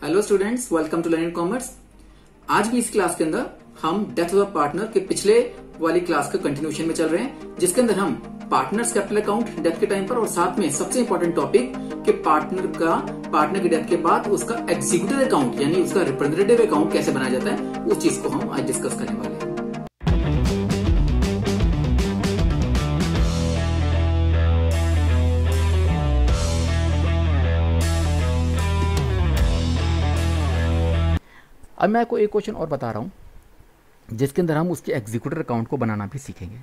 Hello students, welcome to learning commerce. आज भी इस क्लास के अंदर हम डेथ ऑफ पार्टनर के पिछले वाली क्लास के कंटिन्यूशन में चल रहे हैं, जिसके अंदर हम पार्टनर्स कैपिटल अकाउंट डेथ के टाइम पर और साथ में सबसे इंपॉर्टेंट टॉपिक कि पार्टनर की डेथ के बाद उसका एग्जीक्यूटिव अकाउंट यानी उसका रिप्रेजेंटेटिव अकाउंट कैसे बनाया जाता है, उस चीज को हम आज डिस्कस करने वाले हैं। अब मैं आपको एक क्वेश्चन और बता रहा हूँ जिसके अंदर हम उसके एग्जीक्यूटिव अकाउंट को बनाना भी सीखेंगे।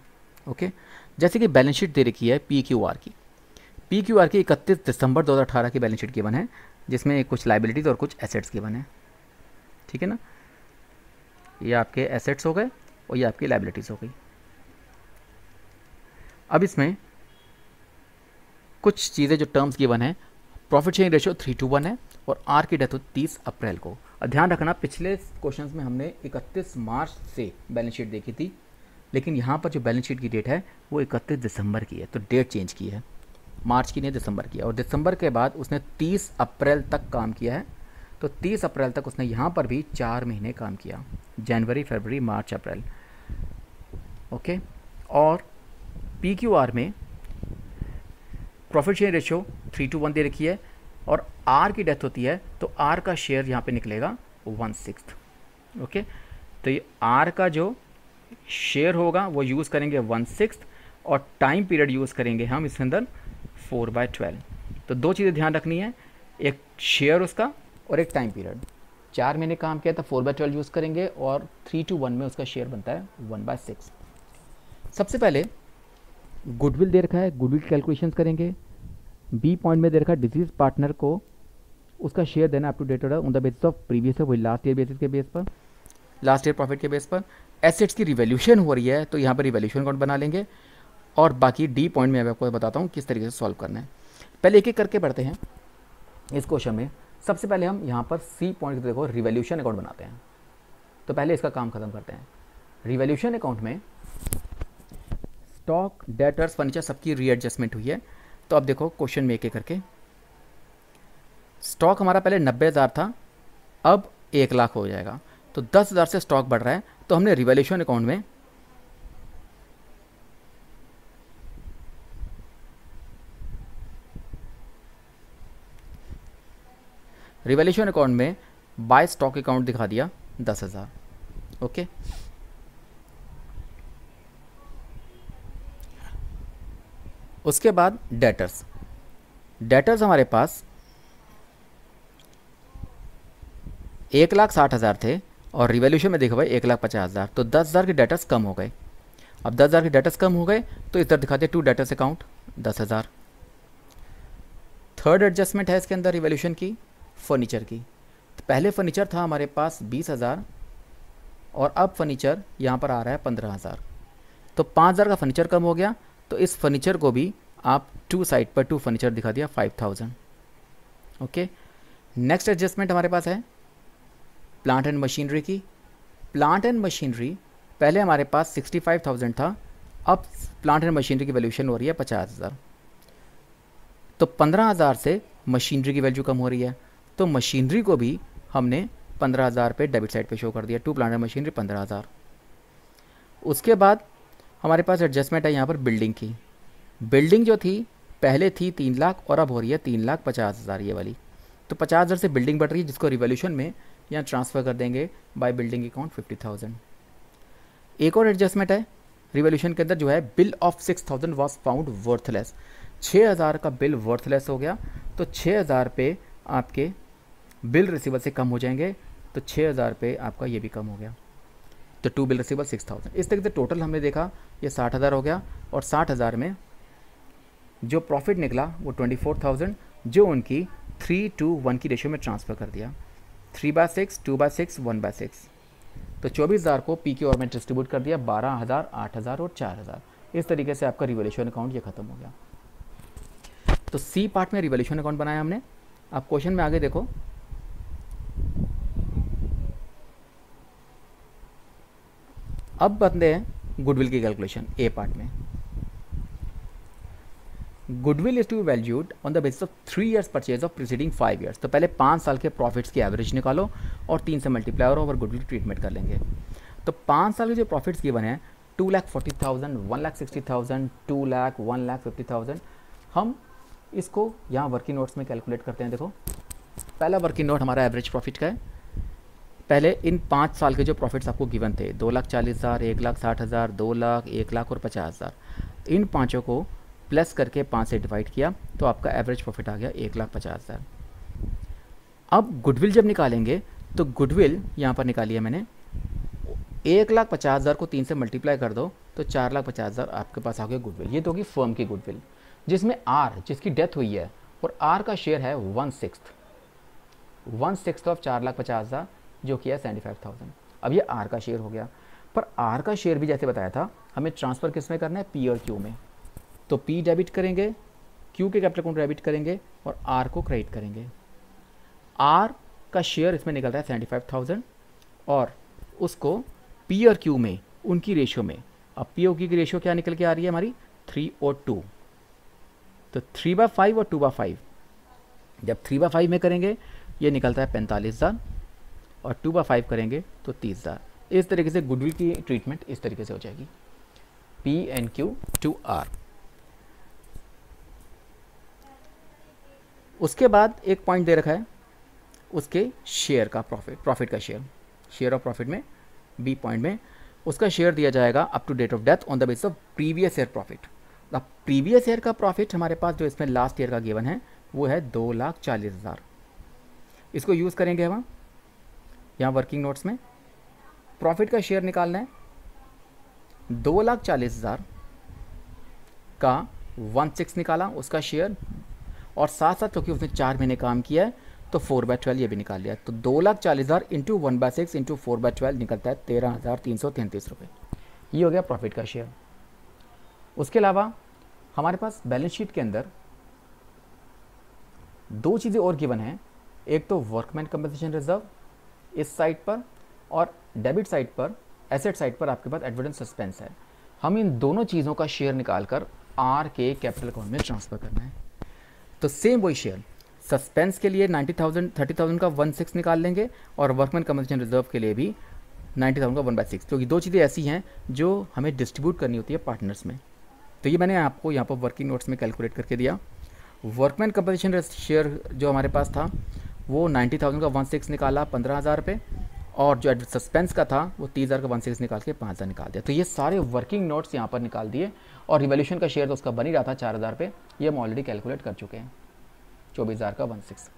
ओके, जैसे कि बैलेंस शीट दे रखी है PQR की 31 दिसंबर 2018 की बैलेंस शीट गिवन है, जिसमें कुछ लाइबिलिटीज और कुछ एसेट्स गिवन है। ठीक है ना, ये आपके एसेट्स हो गए और ये आपकी लाइबिलिटीज हो गई। अब इसमें कुछ चीज़ें जो टर्म्स गिवन है, प्रॉफिट शेयरिंग रेशियो 3:1 है और आर की डेथ हुई 30 अप्रैल को। और ध्यान रखना, पिछले क्वेश्चंस में हमने 31 मार्च से बैलेंस शीट देखी थी, लेकिन यहाँ पर जो बैलेंस शीट की डेट है वो 31 दिसंबर की है, तो डेट चेंज की है, मार्च की नहीं दिसंबर की है। और दिसंबर के बाद उसने 30 अप्रैल तक काम किया है, तो 30 अप्रैल तक उसने यहाँ पर भी 4 महीने काम किया, जनवरी, फरवरी, मार्च, अप्रैल। ओके, और PQR में प्रॉफिट शेयरिंग रेशियो 3:1 दे रखी है और आर की डेथ होती है तो आर का शेयर यहाँ पे निकलेगा 1/6। ओके, तो ये आर का जो शेयर होगा वो यूज़ करेंगे 1/6 और टाइम पीरियड यूज़ करेंगे हम इसके अंदर 4/12। तो दो चीज़ें ध्यान रखनी है, एक शेयर उसका और एक टाइम पीरियड। 4 महीने काम किया तो 4/12 यूज़ करेंगे और 3:1 में उसका शेयर बनता है 1/6। सबसे पहले गुडविल दे रखा है, गुडविल कैलकुलेशंस करेंगे। बी पॉइंट में दे रखा है डिसीज पार्टनर को उसका शेयर देना up to date on the basis of previous वही लास्ट ईयर बेसिस के बेस पर, लास्ट ईयर प्रॉफिट के बेस पर। एसेट्स की रिवैल्यूएशन हो रही है तो यहाँ पर रिवैल्यूएशन अकाउंट बना लेंगे और बाकी डी पॉइंट में मैं आपको बताता हूँ किस तरीके से सॉल्व करना है। पहले एक एक करके पढ़ते हैं इस क्वेश्चन में। सबसे पहले हम यहाँ पर सी पॉइंट देखो रिवैल्यूएशन अकाउंट बनाते हैं, तो पहले इसका काम खत्म करते हैं। रिवैल्यूएशन अकाउंट में स्टॉक, डेटर्स, फर्नीचर सबकी रीएडजस्टमेंट हुई है। तो अब देखो क्वेश्चन में एक एक करके, स्टॉक हमारा पहले 90,000 था, अब 1 लाख हो जाएगा, तो 10,000 से स्टॉक बढ़ रहा है। तो हमने रिवैल्यूएशन अकाउंट में बाय स्टॉक अकाउंट दिखा दिया 10,000। ओके, उसके बाद डेटर्स हमारे पास 1,60,000 थे और रिवैल्यूएशन में देखो भाई 1,50,000, तो 10,000 के डेटर्स कम हो गए। अब 10,000 के डेटर्स कम हो गए तो इधर दिखाते to debtors account 10,000। Third adjustment है इसके अंदर रिवैल्यूएशन की, फर्नीचर की। तो पहले फर्नीचर था हमारे पास 20,000 और अब फर्नीचर यहाँ पर आ रहा है 15,000, तो 5,000 का फर्नीचर कम हो गया। तो इस फर्नीचर को भी आप टू साइड पर टू फर्नीचर दिखा दिया 5,000। ओके, नेक्स्ट एडजस्टमेंट हमारे पास है प्लांट एंड मशीनरी की। प्लांट एंड मशीनरी पहले हमारे पास 65,000 था, अब प्लांट एंड मशीनरी की वैल्यूएशन हो रही है 50,000, तो 15,000 से मशीनरी की वैल्यू कम हो रही है, तो मशीनरी को भी हमने 15,000 पे डेबिट साइड पे शो कर दिया, टू प्लांट एंड मशीनरी 15,000। उसके बाद हमारे पास एडजस्टमेंट है यहाँ पर बिल्डिंग की। बिल्डिंग जो थी पहले थी 3 लाख और अब हो रही है 3,50,000 ये वाली, तो 50,000 से बिल्डिंग बढ़ रही है, जिसको रिवैल्यूएशन में यहाँ ट्रांसफ़र कर देंगे बाय बिल्डिंग अकाउंट 50,000। एक और एडजस्टमेंट है रिवैल्यूएशन के अंदर जो है bill of 6,000 was found worthless. 6,000 का बिल वर्थलेस हो गया, तो 6,000 पे आपके बिल रिसीवर से कम हो जाएंगे, तो 6,000 पे आपका ये भी कम हो गया, तो टू बिल रिसीवर 6,000। इस तरीके से टोटल हमने देखा ये 60,000 हो गया और 60,000 में जो प्रॉफिट निकला वो 24,000, जो उनकी 3:1 की रेशियो में ट्रांसफ़र कर दिया, 3/6, 2/6, 1/6। तो 24,000 को PQR में डिस्ट्रीब्यूट कर दिया, 12,000, 8,000 और 4,000। इस तरीके से आपका रिवैल्यूएशन अकाउंट ये खत्म हो गया। तो सी पार्ट में रिवैल्यूएशन अकाउंट बनाया हमने। अब क्वेश्चन में आगे देखो, अब बनते हैं गुडविल की कैलकुलेशन ए पार्ट में। Goodwill is to valued on the basis of 3 years purchase of preceding 5 years. तो पहले 5 साल के प्रॉफिट्स की एवरेज निकालो और 3 से मल्टीप्लाई और गुडविल ट्रीटमेंट कर लेंगे। तो 5 साल के जो प्रॉफिट्स गिवन है 2,40,000, 1,60,000, 2 लाख, 1,50,000, हम इसको यहाँ वर्किंग नोट्स में कैलकुलेट करते हैं। देखो पहला वर्किंग नोट हमारा एवरेज प्रॉफिट का है। पहले इन 5 साल के जो प्रॉफिट्स आपको गिवन थे 2,40,000, 1,60,000, 2 लाख, 1 लाख और 50,000, इन पाँचों को प्लस करके 5 से डिवाइड किया तो आपका एवरेज प्रॉफिट आ गया 1,50,000। अब गुडविल जब निकालेंगे तो गुडविल यहाँ पर निकाली है मैंने, 1,50,000 को 3 से मल्टीप्लाई कर दो तो 4,50,000 आपके पास आ गया गुडविल। ये तो होगी फर्म की गुडविल, जिसमें आर जिसकी डेथ हुई है और आर का शेयर है 1/6 ऑफ 4,50,000 जो कि है 75,000। अब ये आर का शेयर हो गया, पर आर का शेयर भी जैसे बताया था हमें ट्रांसफ़र किस में करना है, पी और क्यू में। तो पी डेबिट करेंगे, क्यू के कैपिटल अकाउंट डेबिट करेंगे और आर को क्रेडिट करेंगे। आर का शेयर इसमें निकल रहा है 75,000 और उसको पी और क्यू में उनकी रेशियो में, अब पी और क्यू की रेशियो क्या निकल के आ रही है हमारी 3 और 2, तो 3/5 और 2/5। जब 3/5 में करेंगे ये निकलता है 45,000 और 2/5 करेंगे तो 30,000। इस तरीके से गुडविल की ट्रीटमेंट इस तरीके से हो जाएगी, P and Q to R. उसके बाद एक पॉइंट दे रखा है उसके शेयर का प्रॉफिट का शेयर ऑफ प्रॉफिट में बी पॉइंट में उसका शेयर दिया जाएगा up to date of death on the basis of previous year profit. अब प्रीवियस ईयर का प्रॉफिट हमारे पास जो इसमें लास्ट ईयर का गिवन है वो है 2,40,000। इसको यूज़ करेंगे हम यहाँ वर्किंग नोट्स में। प्रॉफिट का शेयर निकालना है, 2,40,000 का 1/6 निकाला उसका शेयर, और साथ साथ क्योंकि उसने 4 महीने काम किया है तो 4/12 ये भी निकाल लिया। तो 2,40,000 इंटू 1/6 इंटू 4/12 निकलता है 13,333 रुपये। ये हो गया प्रॉफिट का शेयर। उसके अलावा हमारे पास बैलेंस शीट के अंदर 2 चीज़ें और गिवन हैं, एक तो वर्कमैन कंपनसेशन रिजर्व इस साइड पर, और डेबिट साइड पर, एसेट साइड पर आपके पास एडवर्टेंस सस्पेंस है। हम इन दोनों चीज़ों का शेयर निकालकर आर के कैपिटल अकाउंट में ट्रांसफ़र करना है। तो सेम वही शेयर, सस्पेंस के लिए 30,000 का 1/6 निकाल लेंगे और वर्कमैन कंपनसेशन रिजर्व के लिए भी 90,000 का 1/6, क्योंकि 2 चीज़ें ऐसी हैं जो हमें डिस्ट्रीब्यूट करनी होती है पार्टनर्स में। तो ये मैंने आपको यहाँ पर वर्किंग नोट्स में कैलकुलेट करके दिया। वर्कमैन कंपनसेशन शेयर जो हमारे पास था वो 90,000 का 1/6 निकाला 15,000 रुपये, और जो सस्पेंस का था वो 30,000 का 1/6 निकाल के 5,000 निकाल दिया। तो ये सारे वर्किंग नोट्स यहाँ पर निकाल दिए, और रिवॉल्यूशन का शेयर तो उसका बन ही रहा था 4,000 रुपये, ये हम ऑलरेडी कैलकुलेट कर चुके हैं 24,000 का 1/6।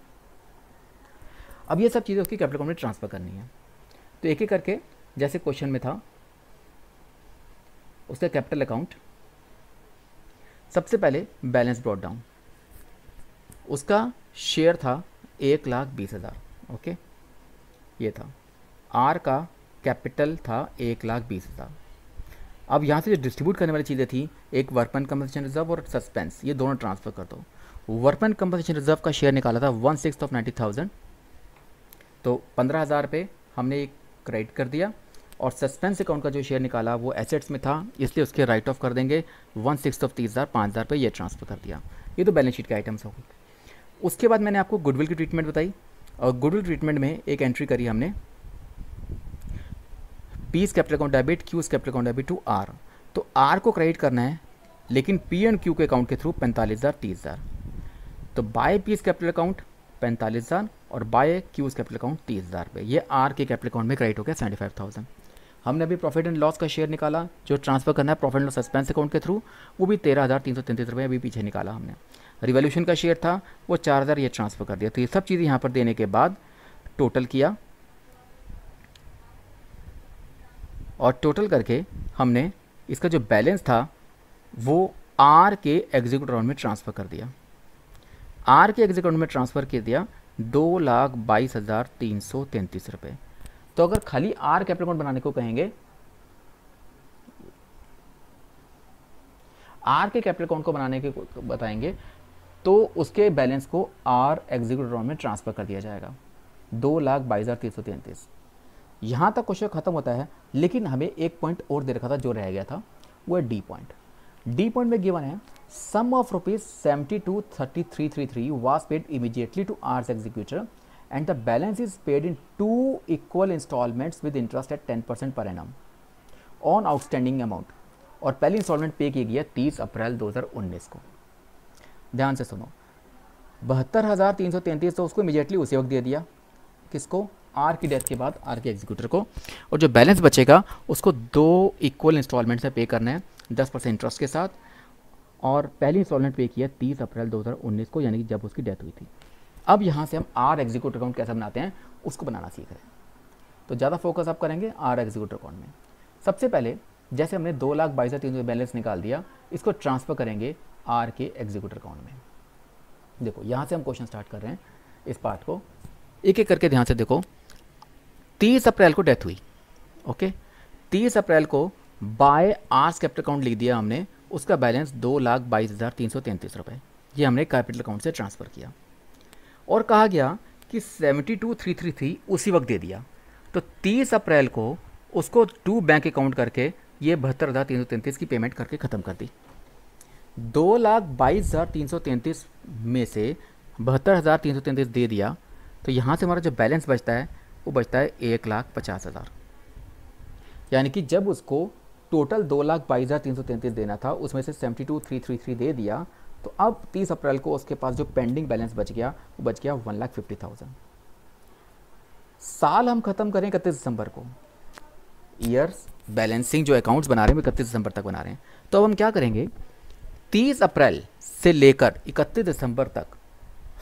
अब ये सब चीज़ें उसकी कैपिटल अकाउंट में ट्रांसफ़र करनी है। तो एक एक करके जैसे क्वेश्चन में था उसका कैपिटल अकाउंट, सबसे पहले बैलेंस ब्रॉट डाउन, उसका शेयर था 1,20,000। ओके, ये था। आर का कैपिटल था 1,20,000। अब यहाँ से जो डिस्ट्रीब्यूट करने वाली चीज़ें थी, एक वर्कमैन कंपनसेशन रिजर्व और सस्पेंस, ये दोनों ट्रांसफ़र कर दो। वर्कमैन कंपनसेशन रिजर्व का शेयर निकाला था 1/6 ऑफ 90,000, तो 15,000 रुपये हमने क्रेडिट कर दिया, और सस्पेंस अकाउंट का जो शेयर निकाला वो एसेट्स में था इसलिए उसके राइट ऑफ कर देंगे 1/6 ऑफ 30,000, 5,000 रुपये ये ट्रांसफ़र कर दिया। ये तो बैलेंस शीट के आइटम्स हो गए। उसके बाद मैंने आपको गुडविल की ट्रीटमेंट बताई, और गुडविल ट्रीटमेंट में एक एंट्री करी हमने, P's capital account debit, Q's capital account debit to R. तो आर को क्रेडिट करना है लेकिन पी एंड क्यू के अकाउंट के थ्रू 45,000, 30,000। तो बाय पीस कैपिटल अकाउंट 45,000 और बाय क्यूज कैपिटल अकाउंट 30,000 रुपये, ये आर के कैपिटल अकाउंट में क्रेडिट हो गया 75,000। हमने अभी प्रॉफिट एंड लॉस का शेयर निकाला जो ट्रांसफ़र करना है profit and loss suspense account के थ्रू, वो भी 13,333 रुपये अभी पीछे निकाला हमने। रिवॉल्यूशन का शेयर था वो 4,000, ये ट्रांसफ़र कर दिया। तो ये सब चीज़ें यहाँ पर देने के बाद टोटल किया, और टोटल करके हमने इसका जो बैलेंस था वो आर के एग्जीक्यूटिव अकाउंट में ट्रांसफ़र कर दिया। आर के एग्जीक्यूटिव अकाउंट में ट्रांसफ़र कर दिया 2,22,333 रुपये। तो अगर खाली आर कैपिटल अकाउंट बनाने को कहेंगे, आर के कैपिटल अकाउंट को बनाने के बताएंगे तो उसके बैलेंस को आर एग्जीक्यूटिव अकाउंट में ट्रांसफ़र कर दिया जाएगा 2,22,333। यहाँ तक क्वेश्चन खत्म होता है, लेकिन हमें एक पॉइंट और दे रखा था जो रह गया था, वो है डी पॉइंट। डी पॉइंट में गिवन है सम of ₹72,3333 was paid immediately to R's executor and the balance is paid in 2 equal installments with interest at 10% per annum on outstanding amount। और पहली इंस्टॉलमेंट पे की गई है 30 अप्रैल 2019 को। ध्यान से सुनो, 72,333 तो उसको इमीडिएटली उसी वक्त दे दिया, किसको? आर की डेथ के बाद आर के एग्जीक्यूटर को। और जो बैलेंस बचेगा उसको 2 इक्वल इंस्टॉलमेंट से पे करना है 10% इंटरेस्ट के साथ। और पहली इंस्टॉलमेंट पे की है 30 अप्रैल 2019 को, यानी कि जब उसकी डेथ हुई थी। अब यहाँ से हम आर एग्जीक्यूटर अकाउंट कैसे बनाते हैं उसको बनाना सीख रहे हैं। तो ज़्यादा फोकस आप करेंगे आर एग्जीक्यूटर अकाउंट में। सबसे पहले जैसे हमने 2,22,300 बैलेंस निकाल दिया, इसको ट्रांसफ़र करेंगे आर के एग्जीक्यूटर अकाउंट में। देखो यहाँ से हम क्वेश्चन स्टार्ट कर रहे हैं, इस पार्ट को एक एक करके ध्यान से देखो। 30 अप्रैल को डेथ हुई, ओके। 30 अप्रैल को बाय आर्स कैपिटल अकाउंट लिख दिया हमने, उसका बैलेंस 2,22,333 रुपये, ये हमने कैपिटल अकाउंट से ट्रांसफ़र किया। और कहा गया कि 72,333 उसी वक्त दे दिया, तो 30 अप्रैल को उसको 2 बैंक अकाउंट करके ये 72,333 की पेमेंट करके ख़त्म कर दी। 2,22,333 में से 72,333 दे दिया, तो यहाँ से हमारा जो बैलेंस बचता है वो बचता है 1,50,000। यानी कि जब उसको टोटल 2,22,333 देना था, उसमें से 72,333 दे दिया, तो अब 30 अप्रैल को उसके पास जो पेंडिंग बैलेंस बच गया वो बच गया 1,50,000। साल हम ख़त्म करें 31 दिसंबर को, ईयर्स बैलेंसिंग जो अकाउंट्स बना रहे हैं 31 दिसंबर तक बना रहे हैं। तो अब हम क्या करेंगे, 30 अप्रैल से लेकर 31 दिसंबर तक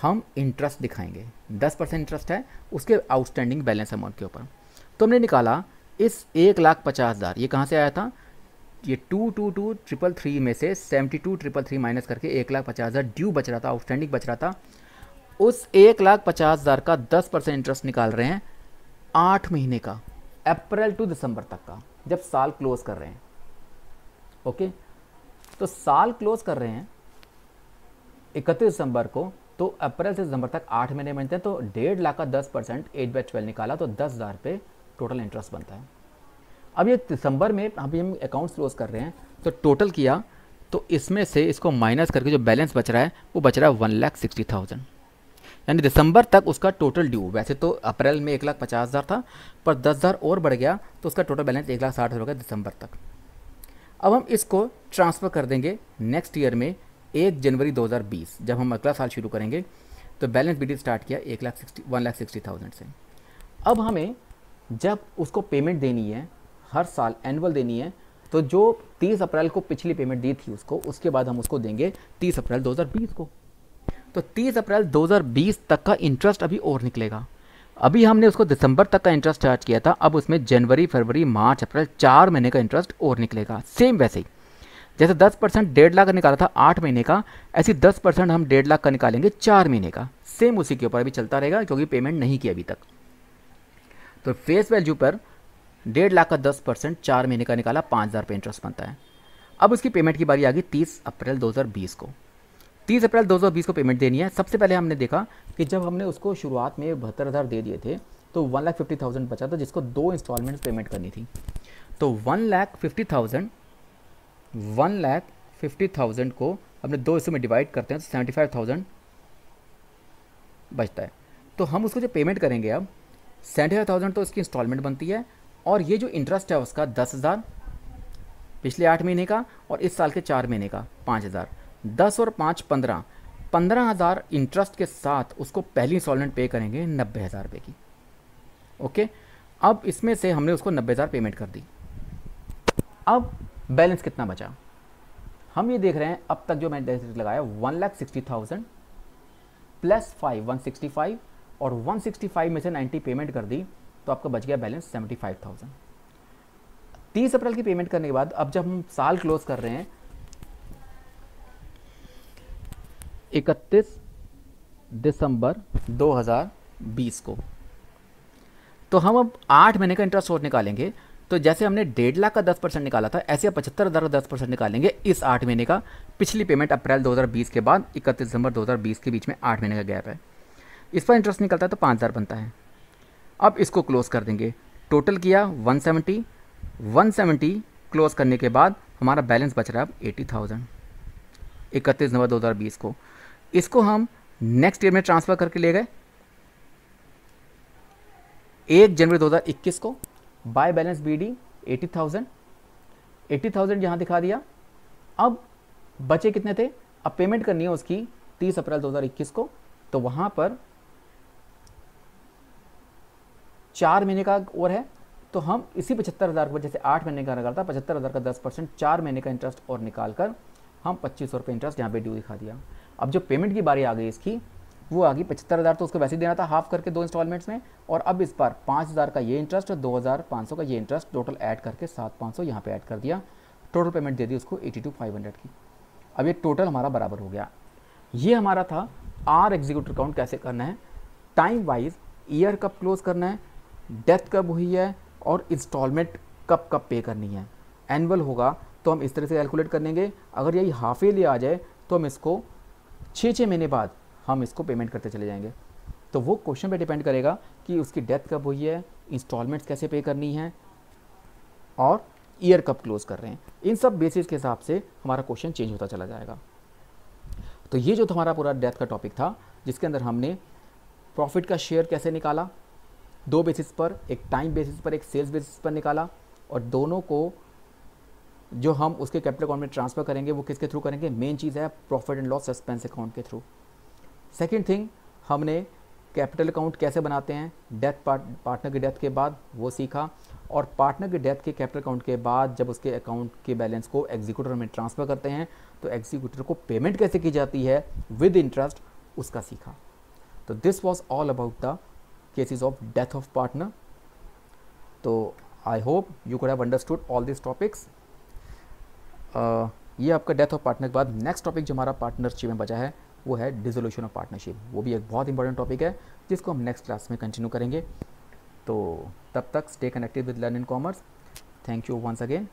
हम इंटरेस्ट दिखाएंगे। 10% इंटरेस्ट है उसके आउटस्टैंडिंग बैलेंस अमाउंट के ऊपर। तो हमने निकाला इस 1,50,000, ये कहाँ से आया था? ये 222,333 में से 72,333 माइनस करके 1,50,000 ड्यू बच रहा था, आउटस्टैंडिंग बच रहा था। उस 1,50,000 का 10% इंटरेस्ट निकाल रहे हैं 8 महीने का, अप्रैल टू दिसंबर तक का, जब साल क्लोज कर रहे हैं। ओके, तो साल क्लोज कर रहे हैं 31 दिसंबर को, तो अप्रैल से दिसंबर तक 8 महीने बनते हैं। तो 1.5 लाख का 10% 8/12 निकाला तो 10,000 पे टोटल इंटरेस्ट बनता है। अब ये दिसंबर में अभी हम अकाउंट्स क्लोज कर रहे हैं, तो टोटल किया तो इसमें से इसको माइनस करके जो बैलेंस बच रहा है वो बच रहा है 1,60,000। यानी दिसंबर तक उसका टोटल ड्यू, वैसे तो अप्रैल में 1,50,000 था, पर 10,000 और बढ़ गया तो उसका टोटल बैलेंस 1,60,000 हो गया दिसंबर तक। अब हम इसको ट्रांसफ़र कर देंगे नेक्स्ट ईयर में 1 जनवरी 2020, जब हम अगला साल शुरू करेंगे। तो बैलेंस बीडी स्टार्ट किया 1,60,000 से। अब हमें जब उसको पेमेंट देनी है, हर साल एनुअल देनी है, तो जो 30 अप्रैल को पिछली पेमेंट दी थी उसको, उसके बाद हम उसको देंगे 30 अप्रैल 2020 को। तो 30 अप्रैल 2020 तक का इंटरेस्ट अभी और निकलेगा। अभी हमने उसको दिसंबर तक का इंटरेस्ट चार्ज किया था, अब उसमें जनवरी, फरवरी, मार्च, अप्रैल 4 महीने का इंटरेस्ट और निकलेगा। सेम वैसे ही जैसे 10% 1.5 लाख का निकाला था 8 महीने का, ऐसे 10% हम 1.5 लाख का निकालेंगे 4 महीने का। सेम उसी के ऊपर अभी चलता रहेगा, क्योंकि पेमेंट नहीं की अभी तक। तो फेस वैल्यू पर 1.5 लाख का 10% 4 महीने का निकाला, 5,000 पे इंटरेस्ट बनता है। अब उसकी पेमेंट की बारी आ गई 30 अप्रैल 2020 को। 30 अप्रैल 2020 को पेमेंट देनी है। सबसे पहले हमने देखा कि जब हमने उसको शुरुआत में 72,000 दे दिए थे तो 1,50,000 बचा था, जिसको 2 इंस्टॉलमेंट्स पेमेंट करनी थी। तो 1,50,000 को हमने 2 हिस्सों में डिवाइड करते हैं तो 75,000 बचता है। तो हम उसको जो पेमेंट करेंगे अब 75,000 तो उसकी इंस्टॉलमेंट बनती है, और ये जो इंटरेस्ट है उसका 10,000 पिछले 8 महीने का और इस साल के 4 महीने का 5,000। 10 और 5 15,000 इंटरेस्ट के साथ उसको पहली इंस्टॉलमेंट पे करेंगे 90,000 रुपये की। ओके, अब इसमें से हमने उसको 90,000 पेमेंट कर दी। अब बैलेंस कितना बचा हम ये देख रहे हैं। अब तक जो मैंने लगाया 1,60,000 प्लस 5 165, और 165 में से 90 पेमेंट कर दी तो आपका बच गया बैलेंस 75,000। 30 अप्रैल की पेमेंट करने के बाद अब जब हम साल क्लोज कर रहे हैं 31 दिसंबर 2020 को, तो हम अब 8 महीने का इंटरेस्ट और निकालेंगे। तो जैसे हमने 1.5 लाख का 10% निकाला था, ऐसे 75,000 का 10% निकालेंगे इस 8 महीने का। पिछली पेमेंट अप्रैल 2020 के बाद 31 दिसंबर 2020 के बीच में 8 महीने का गैप है, इस पर इंटरेस्ट निकलता है तो 5,000 बनता है। अब इसको क्लोज कर देंगे। टोटल किया 170 क्लोज करने के बाद हमारा बैलेंस बच रहा है अब 80,000 31 नवंबर 2020 को। इसको हम नेक्स्ट ईयर में ट्रांसफ़र करके ले गए 1 जनवरी 2021 को। बाय बैलेंस BD 80,000 यहाँ दिखा दिया। अब बचे कितने थे, अब पेमेंट करनी है उसकी 30 अप्रैल 2021 को, तो वहाँ पर 4 महीने का और है, तो हम इसी 75,000 को, जैसे 8 महीने का लगा था, 75,000 का 10%, 4 महीने का इंटरेस्ट और निकाल कर हम 2500 रुपये इंटरेस्ट यहाँ पे ड्यू दिखा दिया। अब जो पेमेंट की बारी आ गई इसकी, वो आ गई 75,000 तो उसको वैसे ही देना था हाफ करके 2 इंस्टॉलमेंट्स में, और अब इस बार 5,000 का ये इंटरेस्ट और 2,500 का ये इंटरेस्ट, टोटल ऐड करके 7,500 यहाँ पे ऐड कर दिया। टोटल पेमेंट दे दी उसको 82,500 की। अब ये टोटल हमारा बराबर हो गया। ये हमारा था आर एग्जीक्यूटिव अकाउंट कैसे करना है, टाइम वाइज, ईयर कब क्लोज करना है, डेथ कब हुई है, और इंस्टॉलमेंट कब कब पे करनी है। एनुअल होगा तो हम इस तरह से कैलकुलेट कर लेंगे, अगर यही हाफ ईयरली आ जाए तो हम इसको 6 महीने बाद हम इसको पेमेंट करते चले जाएंगे। तो वो क्वेश्चन पे डिपेंड करेगा कि उसकी डेथ कब हुई है, इंस्टॉलमेंट्स कैसे पे करनी है, और ईयर कब क्लोज कर रहे हैं। इन सब बेसिस के हिसाब से हमारा क्वेश्चन चेंज होता चला जाएगा। तो ये जो हमारा पूरा डेथ का टॉपिक था, जिसके अंदर हमने प्रॉफिट का शेयर कैसे निकाला, 2 बेसिस पर, एक टाइम बेसिस पर, एक सेल्स बेसिस पर निकाला, और दोनों को जो हम उसके कैपिटल अकाउंट में ट्रांसफ़र करेंगे वो किसके थ्रू करेंगे, मेन चीज़ है profit and loss suspense account के थ्रू। सेकेंड थिंग, हमने कैपिटल अकाउंट कैसे बनाते हैं डेथ पार्टनर की डेथ के बाद, वो सीखा। और पार्टनर की डेथ के कैपिटल अकाउंट के बाद जब उसके अकाउंट के बैलेंस को एग्जीक्यूटर में ट्रांसफ़र करते हैं तो एग्जीक्यूटर को पेमेंट कैसे की जाती है विद इंटरेस्ट, उसका सीखा। तो this was all about the cases of death of partner. तो I hope you could have understood all this topics. ये आपका डेथ ऑफ पार्टनर के बाद नेक्स्ट टॉपिक जो हमारा पार्टनरशिप में बचा है वो है डिसोल्यूशन ऑफ पार्टनरशिप। वो भी एक बहुत इंपॉर्टेंट टॉपिक है जिसको हम नेक्स्ट क्लास में कंटिन्यू करेंगे। तो तब तक stay connected with learn in commerce. Thank you once again.